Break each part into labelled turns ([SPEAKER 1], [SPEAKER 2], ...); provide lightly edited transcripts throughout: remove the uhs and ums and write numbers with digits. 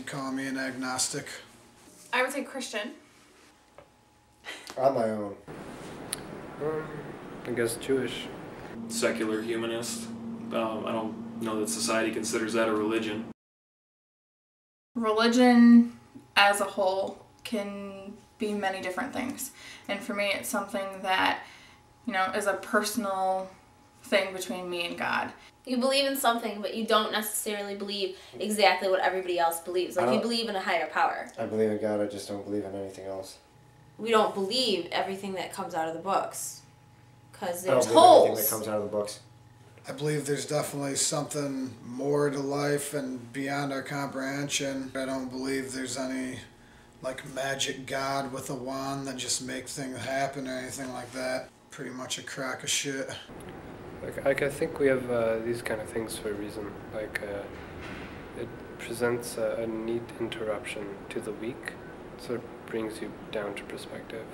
[SPEAKER 1] call me an agnostic.
[SPEAKER 2] I would say Christian.
[SPEAKER 3] On my own.
[SPEAKER 4] I guess Jewish.
[SPEAKER 5] Secular humanist. I don't know that society considers that a religion.
[SPEAKER 2] Religion as a whole can be many different things. And for me, it's something that, is a personal thing between me and God.
[SPEAKER 6] You believe in something, but you don't necessarily believe exactly what everybody else believes. Like, you believe in a higher power.
[SPEAKER 3] I believe in God, I just don't believe in anything else.
[SPEAKER 6] We don't believe everything that comes out of the books. Because there's
[SPEAKER 3] I don't believe anything
[SPEAKER 6] holes.
[SPEAKER 3] that comes out of the books.
[SPEAKER 1] I believe there's definitely something more to life and beyond our comprehension. I don't believe there's any magic God with a wand that just makes things happen or anything like that. Pretty much a crock of shit.
[SPEAKER 4] I think we have these kind of things for a reason. It presents a neat interruption to the week, so it brings you down to perspective.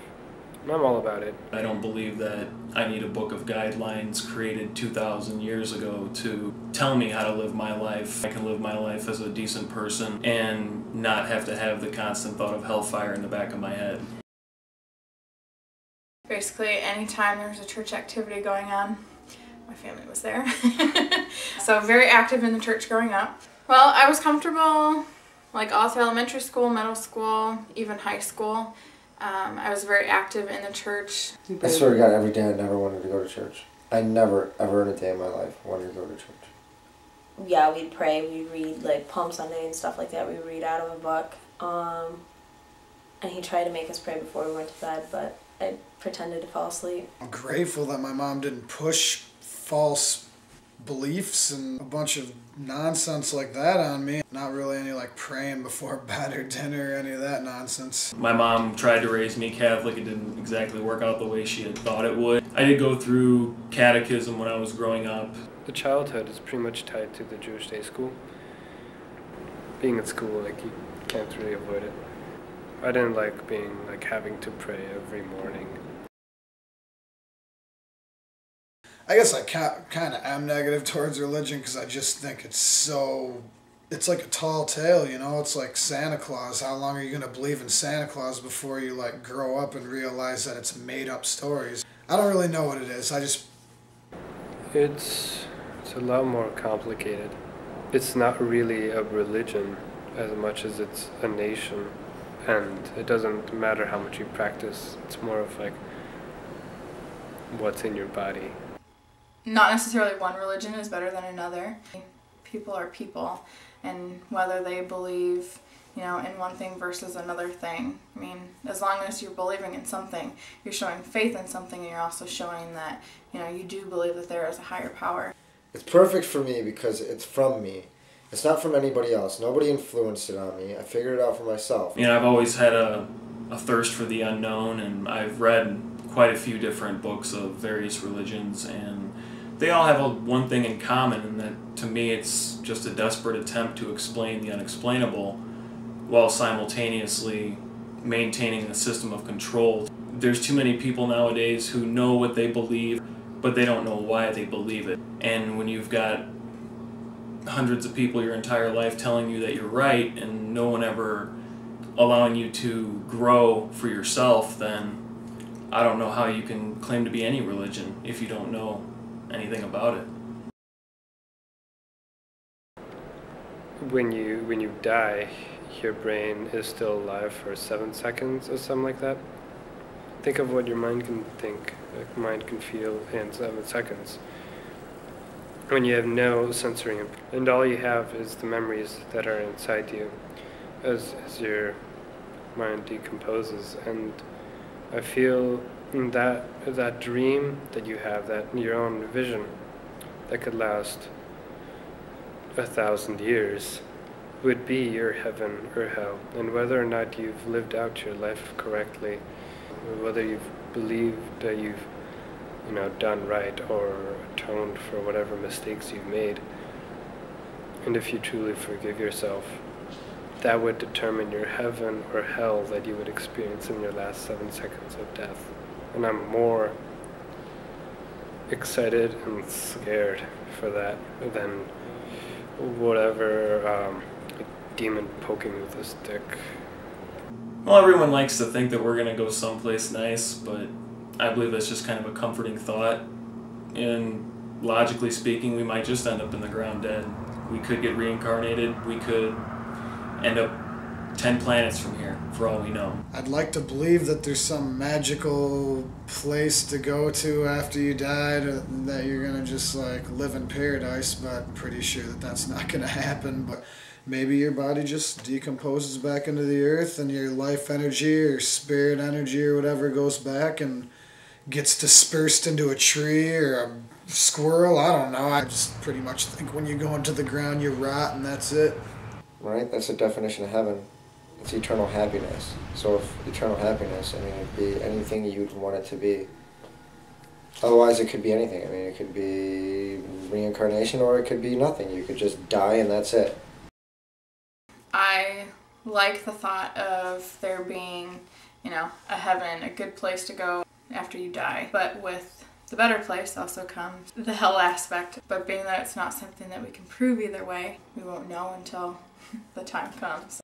[SPEAKER 4] And I'm all about it.
[SPEAKER 5] I don't believe that I need a book of guidelines created 2,000 years ago to tell me how to live my life. I can live my life as a decent person and not have to have the constant thought of hellfire in the back of my head.
[SPEAKER 2] Basically, anytime there was a church activity going on, my family was there. So very active in the church growing up. Well, I was comfortable all through elementary school, middle school, even high school. I was very active in the church.
[SPEAKER 3] I swear to God, every day I never wanted to go to church. I never, ever in a day in my life wanted to go to church.
[SPEAKER 6] Yeah, we'd pray, we'd read Palm Sunday and stuff like that. We'd read out of a book. And he tried to make us pray before we went to bed, but I pretended to fall asleep.
[SPEAKER 1] I'm grateful that my mom didn't push false beliefs and a bunch of nonsense like that on me. Not really any praying before bed or dinner or any of that nonsense.
[SPEAKER 5] My mom tried to raise me Catholic. It didn't exactly work out the way she had thought it would. I did go through catechism when I was growing up.
[SPEAKER 4] The childhood is pretty much tied to the Jewish day school. Being at school, you can't really avoid it. I didn't like being having to pray every morning.
[SPEAKER 1] I guess I kind of am negative towards religion because I just think it's like a tall tale, It's like Santa Claus. How long are you going to believe in Santa Claus before you grow up and realize that it's made up stories? I don't really know what it is.
[SPEAKER 4] It's a lot more complicated. It's not really a religion as much as it's a nation, and it doesn't matter how much you practice. It's more of what's in your body.
[SPEAKER 2] Not necessarily one religion is better than another. People are people, and whether they believe, in one thing versus another thing. I mean, as long as you're believing in something, you're showing faith in something, and you're also showing that, you do believe that there is a higher power.
[SPEAKER 3] It's perfect for me because it's from me. It's not from anybody else. Nobody influenced it on me. I figured it out for myself.
[SPEAKER 5] I've always had a thirst for the unknown, and I've read quite a few different books of various religions, and they all have one thing in common, and that to me it's just a desperate attempt to explain the unexplainable while simultaneously maintaining a system of control. There's too many people nowadays who know what they believe, but they don't know why they believe it. And when you've got hundreds of people your entire life telling you that you're right and no one ever allowing you to grow for yourself, then I don't know how you can claim to be any religion if you don't know anything about it.
[SPEAKER 4] When you die, your brain is still alive for 7 seconds or something like that. Think of what your mind can think, mind can feel in 7 seconds. When you have no sensory input, and all you have is the memories that are inside you as your mind decomposes. And I feel that dream that you have, that your own vision that could last 1,000 years, would be your heaven or hell. And whether or not you've lived out your life correctly, whether you've believed that you've done right or atoned for whatever mistakes you've made, and if you truly forgive yourself, that would determine your heaven or hell that you would experience in your last 7 seconds of death. And I'm more excited and scared for that than whatever demon poking with a stick.
[SPEAKER 5] Well, everyone likes to think that we're going to go someplace nice, but I believe that's just kind of a comforting thought. And logically speaking, we might just end up in the ground dead. We could get reincarnated. We could end up 10 planets from here, for all we know.
[SPEAKER 1] I'd like to believe that there's some magical place to go to after you died, that you're going to just like live in paradise, but I'm pretty sure that that's not going to happen. But maybe your body just decomposes back into the earth and your life energy or spirit energy or whatever goes back and gets dispersed into a tree or a squirrel. I don't know. I just pretty much think when you go into the ground, you rot and that's it.
[SPEAKER 3] Right? That's the definition of heaven. It's eternal happiness. So if eternal happiness, I mean, it'd be anything you'd want it to be. Otherwise, it could be anything. I mean, it could be reincarnation or it could be nothing. You could just die and that's it.
[SPEAKER 2] I like the thought of there being, a heaven, a good place to go after you die. But with the better place also comes the hell aspect. But being that it's not something that we can prove either way, we won't know until the time comes.